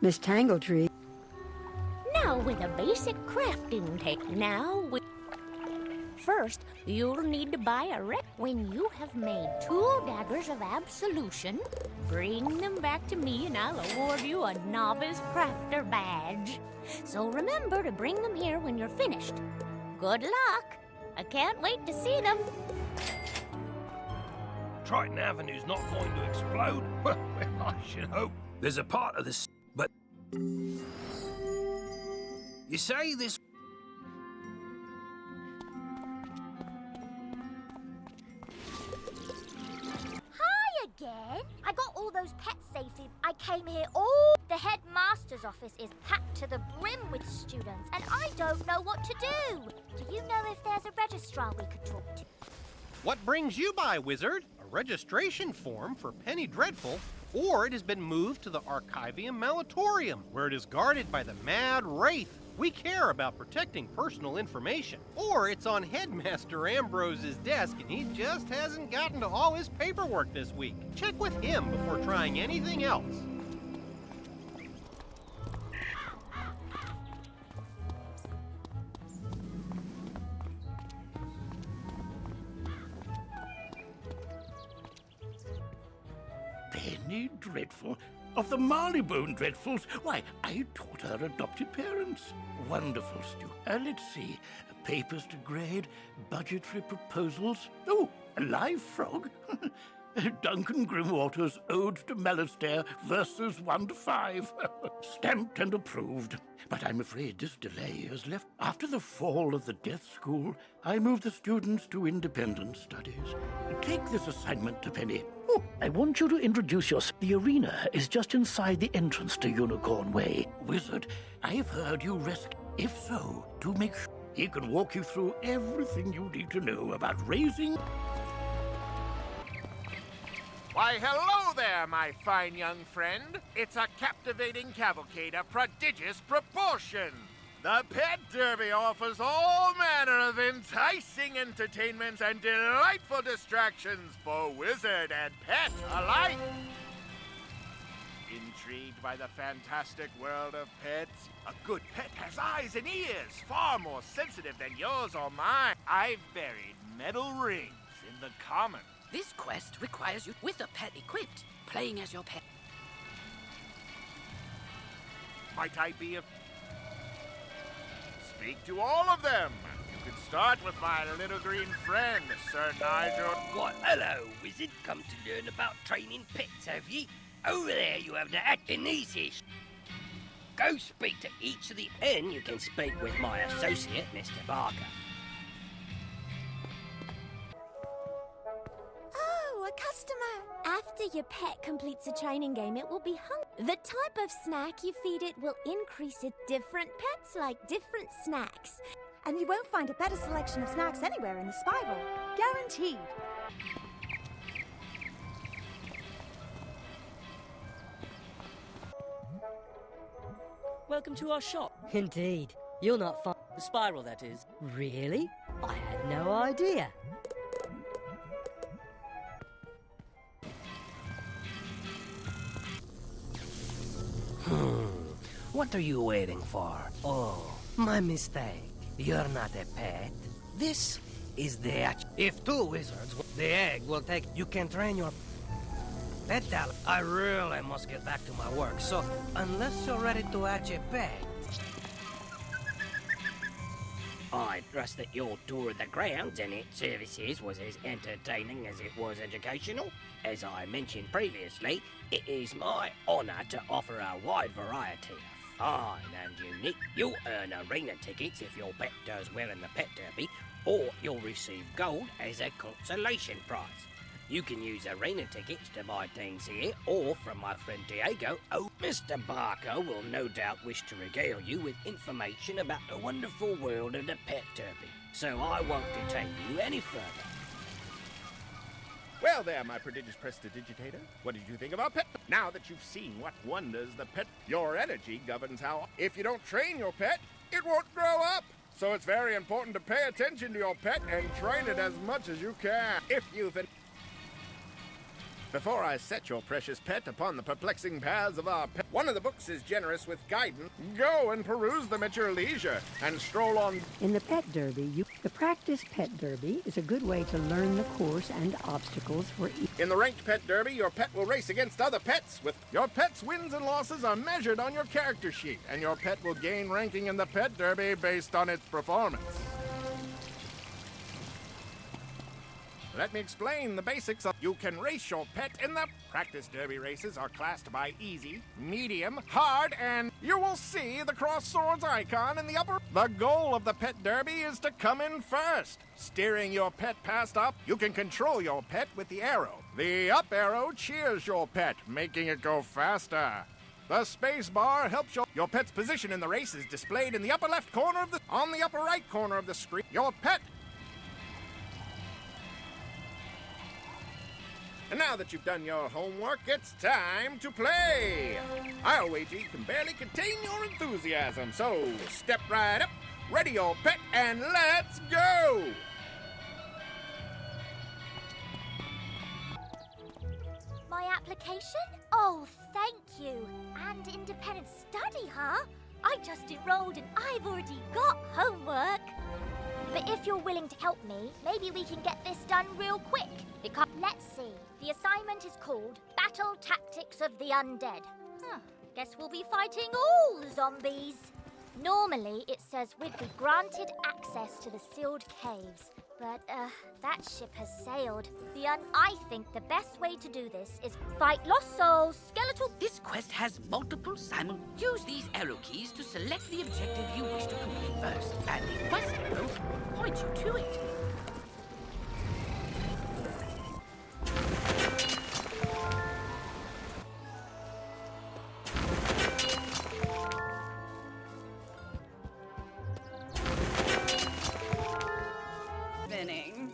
Miss Tangletree. Now with a basic crafting First, you'll need to buy a When you have made 2 daggers of absolution, bring them back to me and I'll award you a novice crafter badge. So remember to bring them here when you're finished. Good luck. I can't wait to see them. Triton Avenue's not going to explode? Well, I should hope. There's a part of this, but... You say this... Again? I got all those pets safely. I came here The headmaster's office is packed to the brim with students, and I don't know what to do. Do you know if there's a registrar we could talk to? What brings you by, Wizard? A registration form for Penny Dreadful, or it has been moved to the Archivium Malatorium, where it is guarded by the Mad Wraith. We care about protecting personal information. Or it's on Headmaster Ambrose's desk and he just hasn't gotten to all his paperwork this week. Check with him before trying anything else. Penny Dreadful? Of the Marleybone Dreadfuls? Why, I taught her adopted parents. Wonderful, Stu. Let's see. Papers to grade, budgetary proposals. Oh, a live frog. Duncan Grimwater's Ode to Malistaire, verses 1 to 5. Stamped and approved. But I'm afraid this delay has left. After the fall of the Death School, I moved the students to independent studies. Take this assignment to Penny. Oh, I want you to introduce yourself. The arena is just inside the entrance to Unicorn Way. Wizard, I've heard you rescue. If so, to make sure he can walk you through everything you need to know about raising... Why, hello there, my fine young friend. It's a captivating cavalcade of prodigious proportion. The Pet Derby offers all manner of enticing entertainments and delightful distractions for wizard and pet alike. Intrigued by the fantastic world of pets? A good pet has eyes and ears far more sensitive than yours or mine. I've buried metal rings in the common. This quest requires you with a pet equipped, playing as your pet. Might I be of... Speak to all of them. You can start with my little green friend, Sir Nigel. What, hello, wizard. Come to learn about training pets, have ye? Over there you have the Akinesis. Go speak to each of the... And you can speak with my associate, Mr. Barker. Oh, a customer. After your pet completes a training game, it will be hungry. The type of snack you feed it will increase it. Different pets like different snacks. And you won't find a better selection of snacks anywhere in the spiral. Guaranteed. Welcome to our shop. Indeed. You're not far. The spiral, that is. Really? I had no idea. What are you waiting for? Oh, my mistake. You're not a pet. This is the egg. If 2 wizards, the egg will take... You can train your... Pet talent. I really must get back to my work, so unless you're ready to hatch a pet... I trust that your tour of the grounds and its services was as entertaining as it was educational. As I mentioned previously, it is my honour to offer a wide variety of fine and unique. You'll earn arena tickets if your pet does well in the pet derby, or you'll receive gold as a consolation prize. You can use arena tickets to buy things here, or from my friend Diego. Oh, Mr. Barker will no doubt wish to regale you with information about the wonderful world of the pet derby, so I won't detain you any further. Well there, my prodigious prestidigitator. What did you think about pet? Now that you've seen what wonders the pet... Your energy governs how... If you don't train your pet, it won't grow up. So it's very important to pay attention to your pet and train it as much as you can. If you've... Before I set your precious pet upon the perplexing paths of our pet, one of the books is generous with guidance. Go and peruse them at your leisure, and stroll on. In the pet derby, the practice pet derby is a good way to learn the course and obstacles for each. In the ranked pet derby, your pet will race against other pets. With your pet's wins and losses are measured on your character sheet, and your pet will gain ranking in the pet derby based on its performance. Let me explain the basics of. You can race your pet in the practice derby. Races are classed by easy, medium, hard, and you will see the cross swords icon in the upper. The goal of the pet derby is to come in first. Steering your pet past up, you can control your pet with the arrow. The up arrow cheers your pet, making it go faster. The space bar helps your pet's position in the race is displayed in the upper left corner of the. On the upper right corner of the screen, your pet. And now that you've done your homework, it's time to play! I'll wager you can barely contain your enthusiasm, so step right up, ready your pet, and let's go! My application? Oh, thank you. And independent study, huh? I just enrolled and I've already got homework. But if you're willing to help me, maybe we can get this done real quick. Because, let's see. The assignment is called Battle Tactics of the Undead. Guess we'll be fighting all the zombies. Normally, it says we'd be granted access to the sealed caves. But, that ship has sailed. I think the best way to do this is fight lost souls, skeletal... This quest has multiple simul. Use these arrow keys to select the objective you wish to complete first, and the quest arrow will point you to it. Spinning.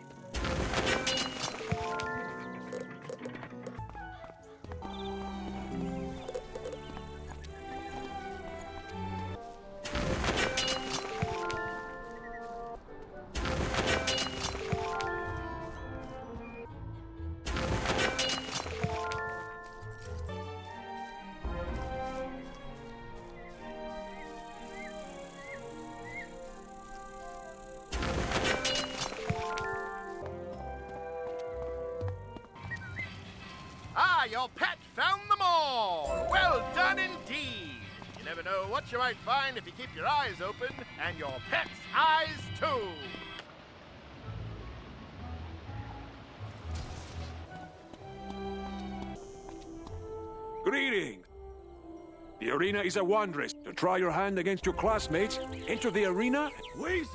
Your pet found them all! Well done indeed! You never know what you might find if you keep your eyes open, and your pet's eyes too! Greetings! The arena is a wondrous. To try your hand against your classmates, enter the arena. Wait!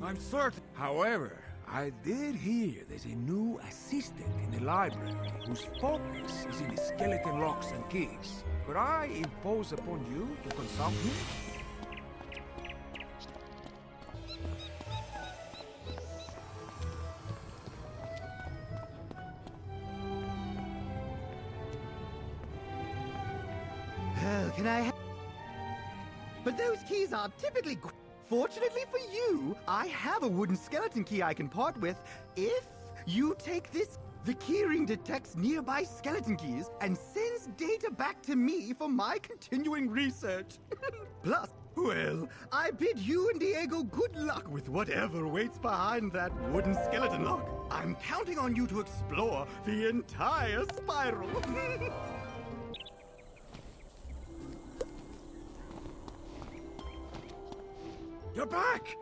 I'm certain. However, I did hear there's a new assistant in the library whose focus is in the skeleton locks and keys. Could I impose upon you to consult him? Well, can I But those keys are typically... Fortunately for you, I have a wooden skeleton key I can part with if you take this. The keyring detects nearby skeleton keys and sends data back to me for my continuing research. Plus, well, I bid you and Diego good luck with whatever waits behind that wooden skeleton lock. I'm counting on you to explore the entire spiral. You're back!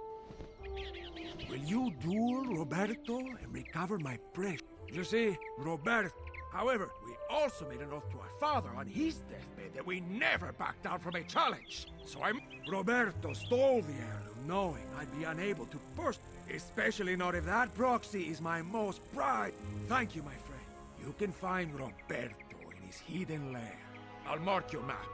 Will you duel Roberto and recover my precious? You see, Roberto. However, we also made an oath to our father on his deathbed that we never backed down from a challenge. So Roberto stole the heirloom knowing I'd be unable to burst, especially not if that proxy is my most prized. Thank you, my friend. You can find Roberto in his hidden lair. I'll mark your map.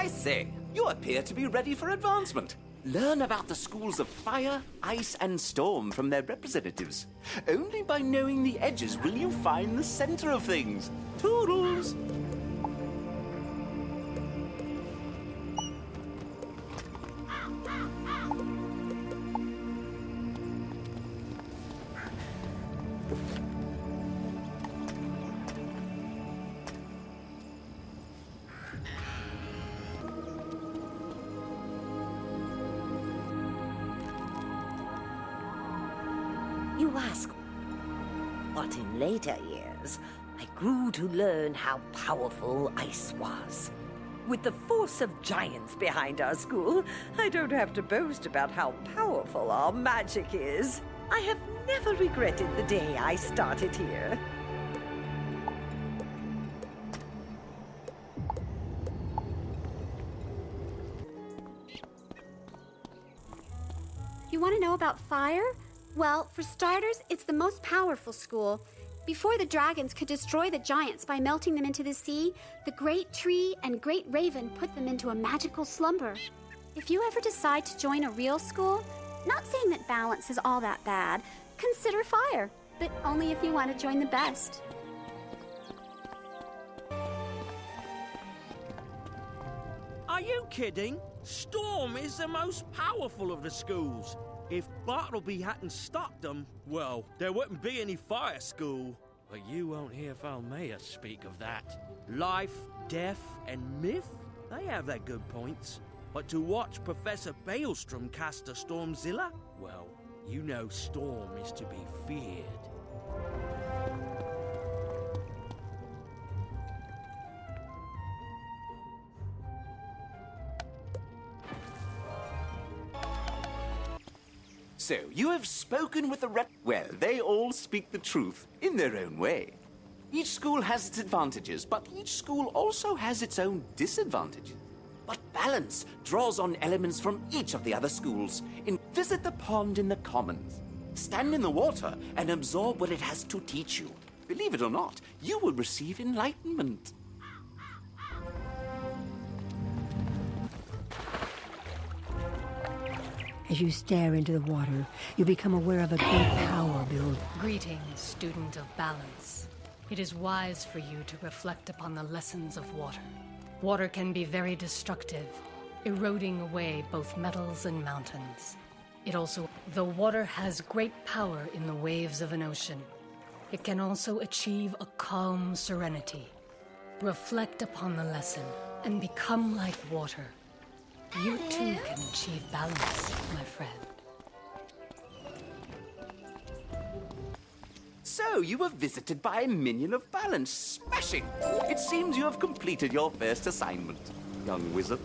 I say, you appear to be ready for advancement. Learn about the schools of fire, ice, and storm from their representatives. Only by knowing the edges will you find the center of things. Toodles! You ask, but in later years, I grew to learn how powerful ice was. With the force of giants behind our school, I don't have to boast about how powerful our magic is. I have never regretted the day I started here. You want to know about fire? Well, for starters, it's the most powerful school. Before the dragons could destroy the giants by melting them into the sea, the great tree and great raven put them into a magical slumber. If you ever decide to join a real school, not saying that balance is all that bad, consider fire, but only if you want to join the best. Are you kidding? Storm is the most powerful of the schools. If Bartleby hadn't stopped them, well, there wouldn't be any fire school. But you won't hear Falmea speak of that. Life, death, and myth, they have their good points. But to watch Professor Baelstrom cast a Stormzilla, well, you know Storm is to be feared. So, you have spoken with the Well, they all speak the truth, in their own way. Each school has its advantages, but each school also has its own disadvantages. But balance draws on elements from each of the other schools. Visit the pond in the commons. Stand in the water and absorb what it has to teach you. Believe it or not, you will receive enlightenment. As you stare into the water, you become aware of a great power build. Greetings, student of balance. It is wise for you to reflect upon the lessons of water. Water can be very destructive, eroding away both metals and mountains. The water has great power in the waves of an ocean. It can also achieve a calm serenity. Reflect upon the lesson and become like water. You too can achieve balance, my friend. So, you were visited by a minion of balance. Smashing! It seems you have completed your first assignment, young wizard.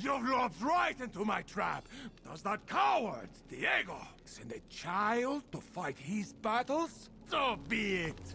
You've lopped right into my trap. Does that coward, Diego, send a child to fight his battles? So be it.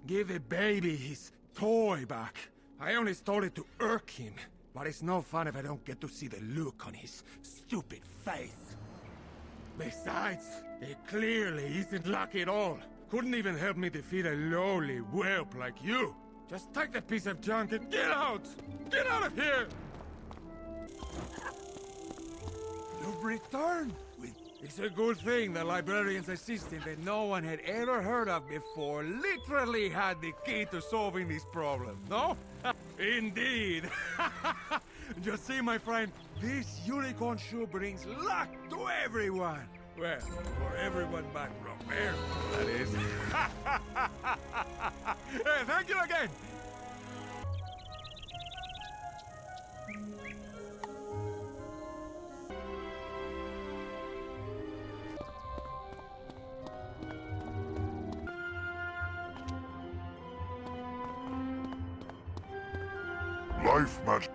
give a baby his toy back. I only stole it to irk him, but it's no fun if I don't get to see the look on his stupid face. Besides, he clearly isn't lucky at all. Couldn't even help me defeat a lowly whelp like you. Just take the piece of junk and get out! Get out of here! You've returned! It's a good thing the librarian's assistant that no one had ever heard of before literally had the key to solving these problems, no? Indeed! Just see, my friend, this unicorn shoe brings luck to everyone! Well, for everyone but Romero, that is. Hey, thank you again! Life magic.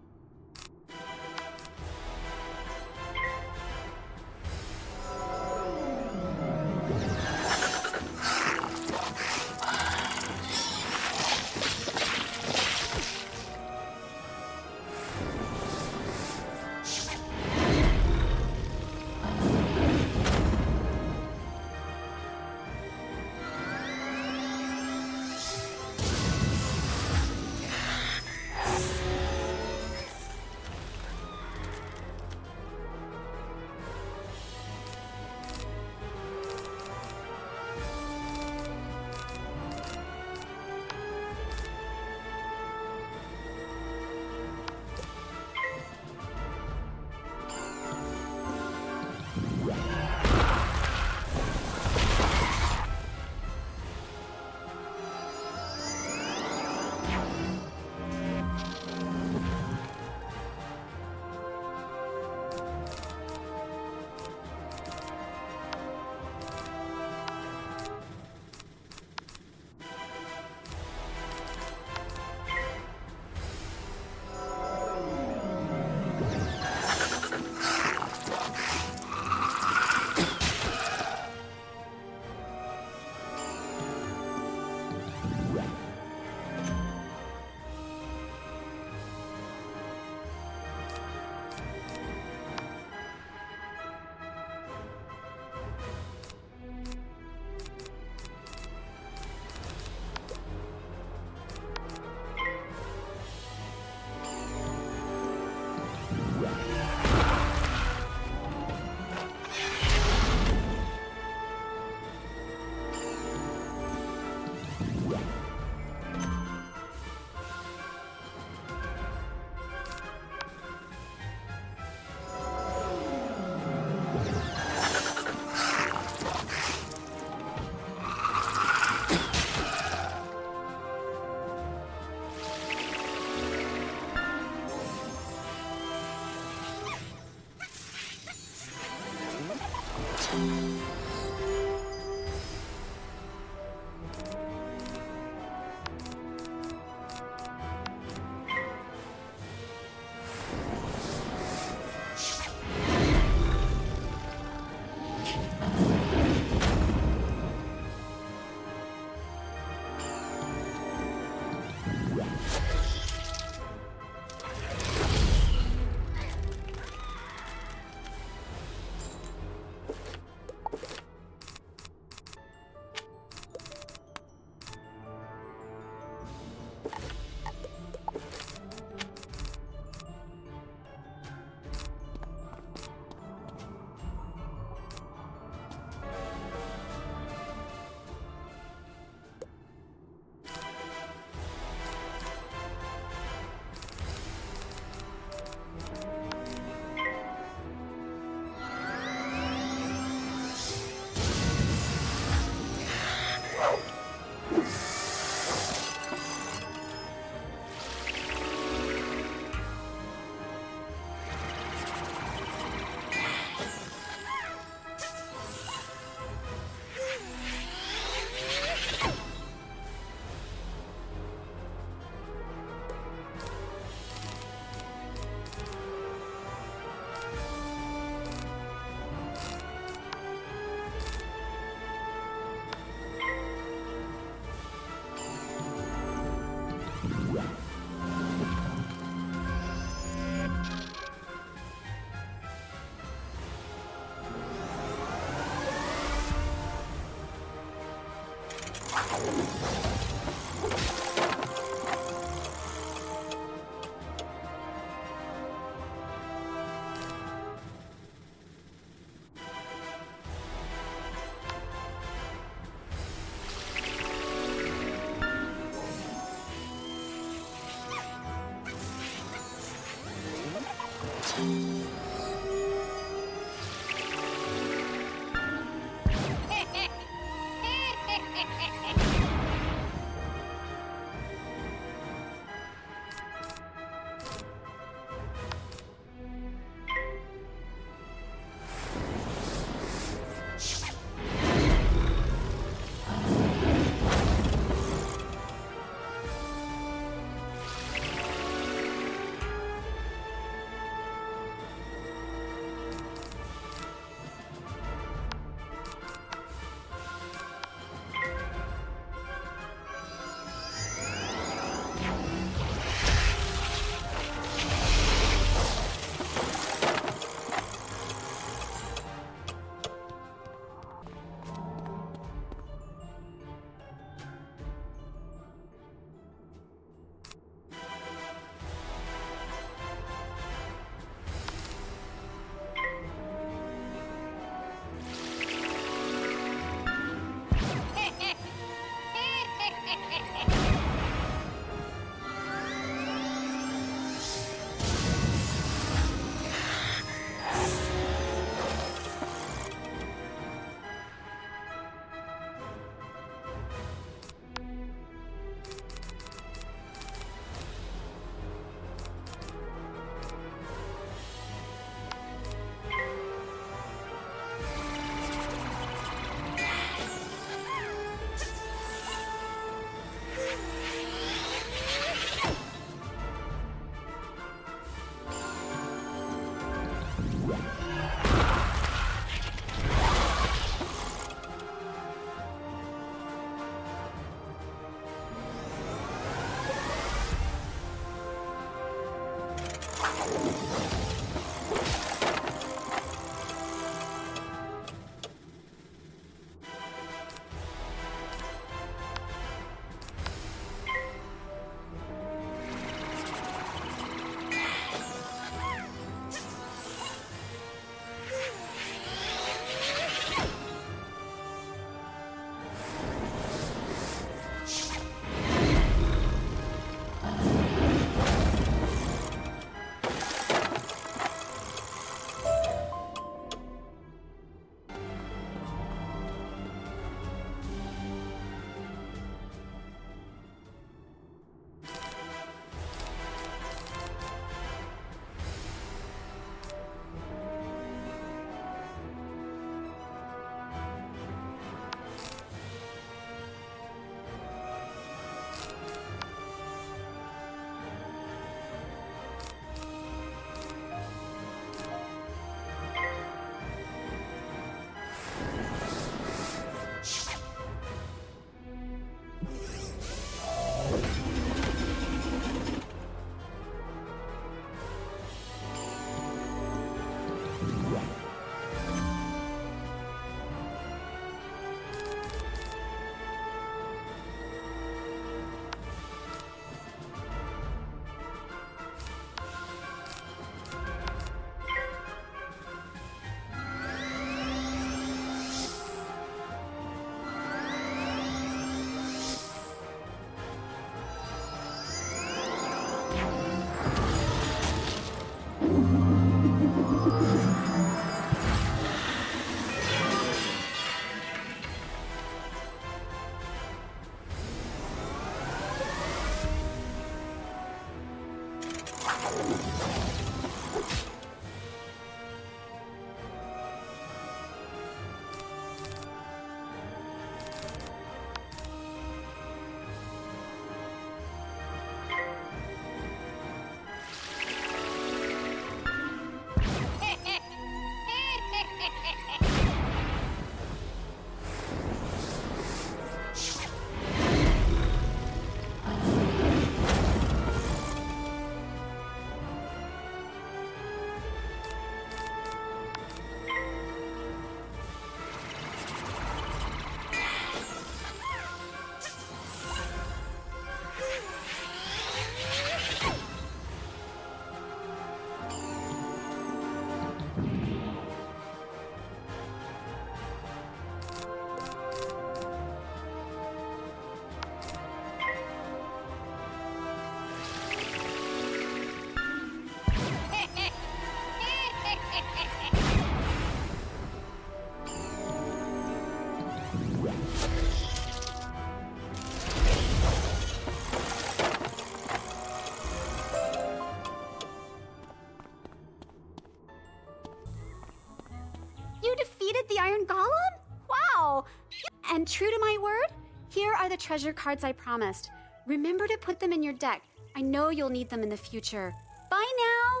treasure cards I promised. Remember to put them in your deck. I know you'll need them in the future. Bye now!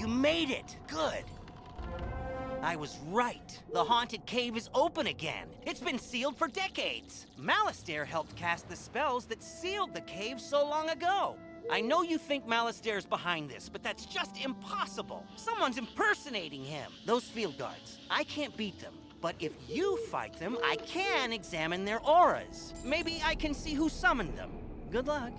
You made it! Good! I was right. The haunted cave is open again. It's been sealed for decades. Malastair helped cast the spells that sealed the cave so long ago. I know you think Malastair's behind this, but that's just impossible. Someone's impersonating him. Those field guards, I can't beat them. But if you fight them, I can examine their auras. Maybe I can see who summoned them. Good luck.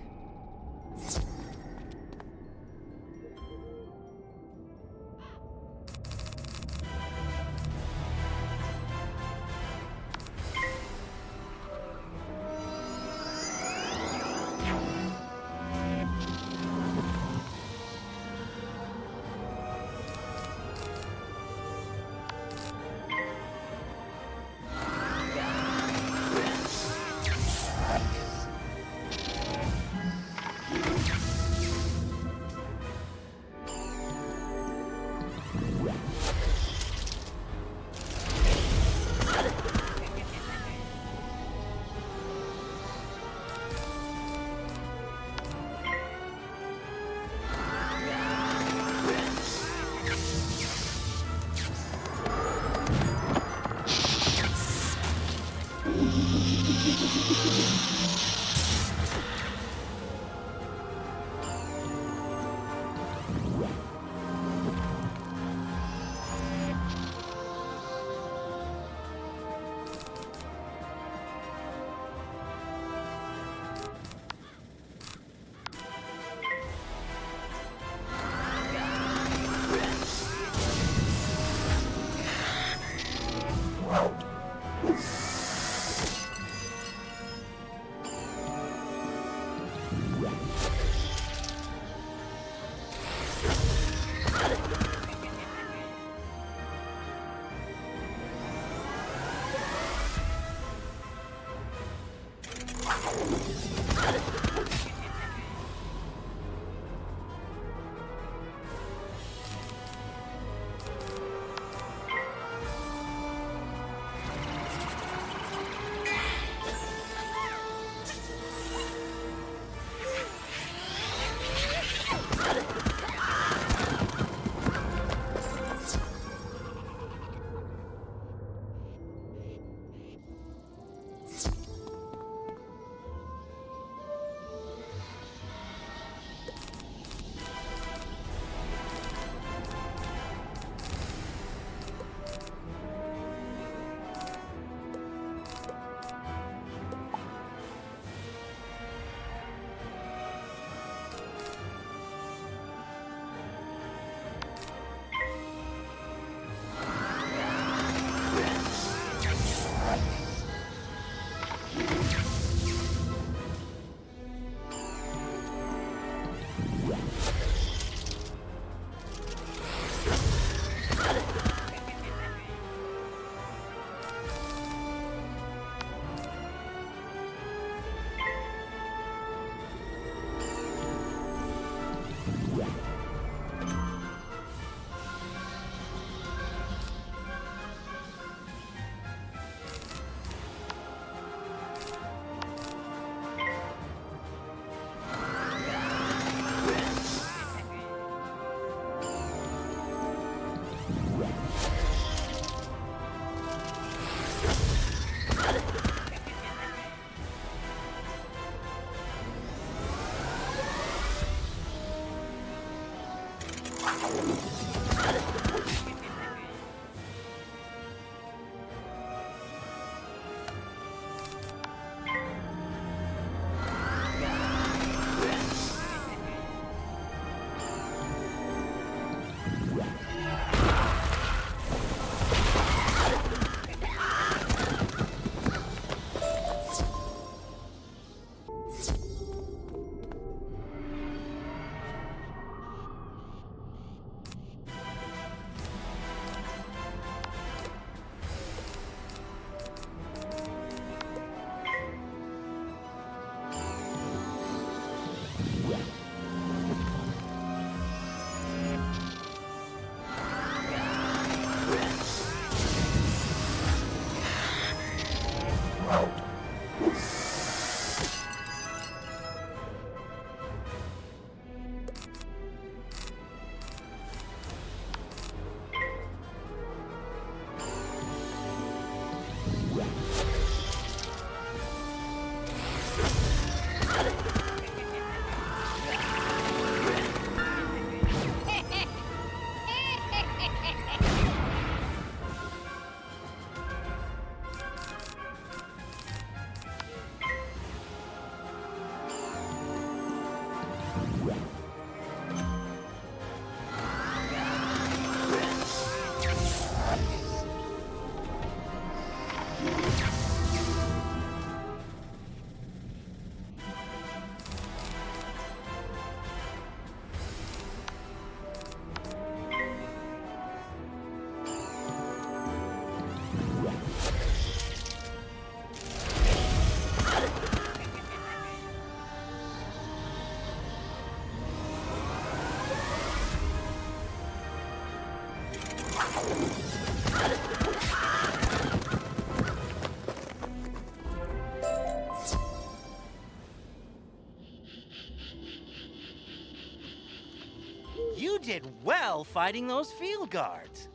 You did well fighting those field guards.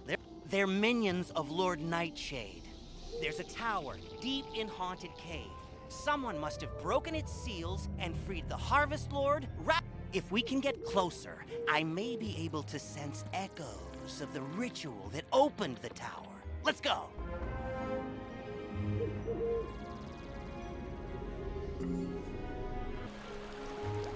They're minions of Lord Nightshade. There's a tower deep in Haunted Cave. Someone must have broken its seals and freed the Harvest Lord. If we can get closer, I may be able to sense echoes of the ritual that opened the tower. Let's go!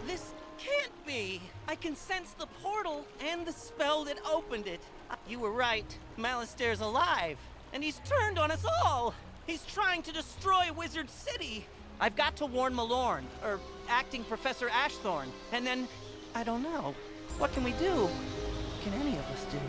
This can't be! I can sense the portal and the spell that opened it. You were right. Malastaire's alive, and he's turned on us all! He's trying to destroy Wizard City! I've got to warn Malorn, or acting Professor Ashthorn, and then, I don't know. What can we do? What can any of us do?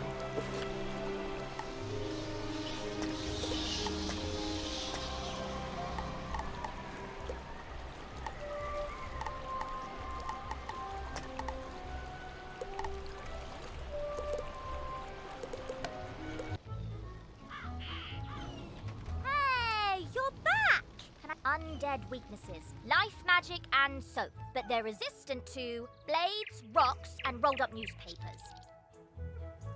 Undead weaknesses, life magic and soap, but they're resistant to blades, rocks, and rolled up newspapers.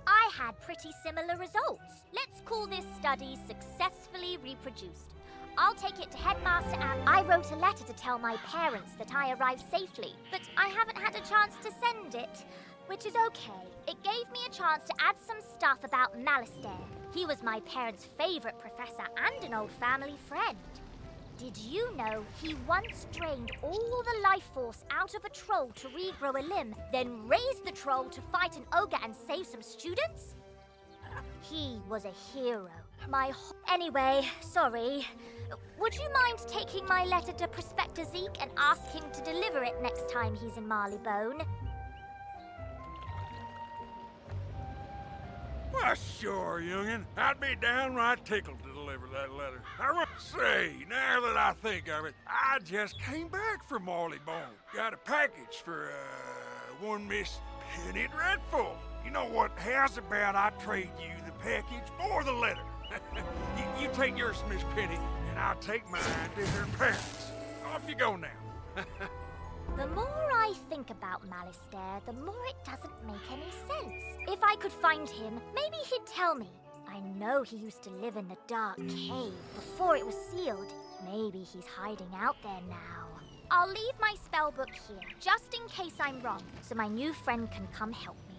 I had pretty similar results. Let's call this study successfully reproduced. I'll take it to Headmaster and I wrote a letter to tell my parents that I arrived safely, but I haven't had a chance to send it, which is okay. It gave me a chance to add some stuff about Malastare. He was my parents' favorite professor and an old family friend. Did you know he once drained all the life force out of a troll to regrow a limb, then raised the troll to fight an ogre and save some students? He was a hero. Anyway, sorry. Would you mind taking my letter to Prospector Zeke and ask him to deliver it next time he's in Marleybone? Well, sure, youngin'. I'd be downright tickled to deliver that letter. Say, now that I think of it, I just came back from Marleybone. Got a package for, one Miss Penny Dreadful. You know what? How's about I trade you the package or the letter? you take yours, Miss Penny, and I'll take mine to her parents. Off you go now. The more I think about Malastare, the more it doesn't make any sense. If I could find him, maybe he'd tell me. I know he used to live in the dark cave before it was sealed. Maybe he's hiding out there now. I'll leave my spell book here, just in case I'm wrong, so my new friend can come help me.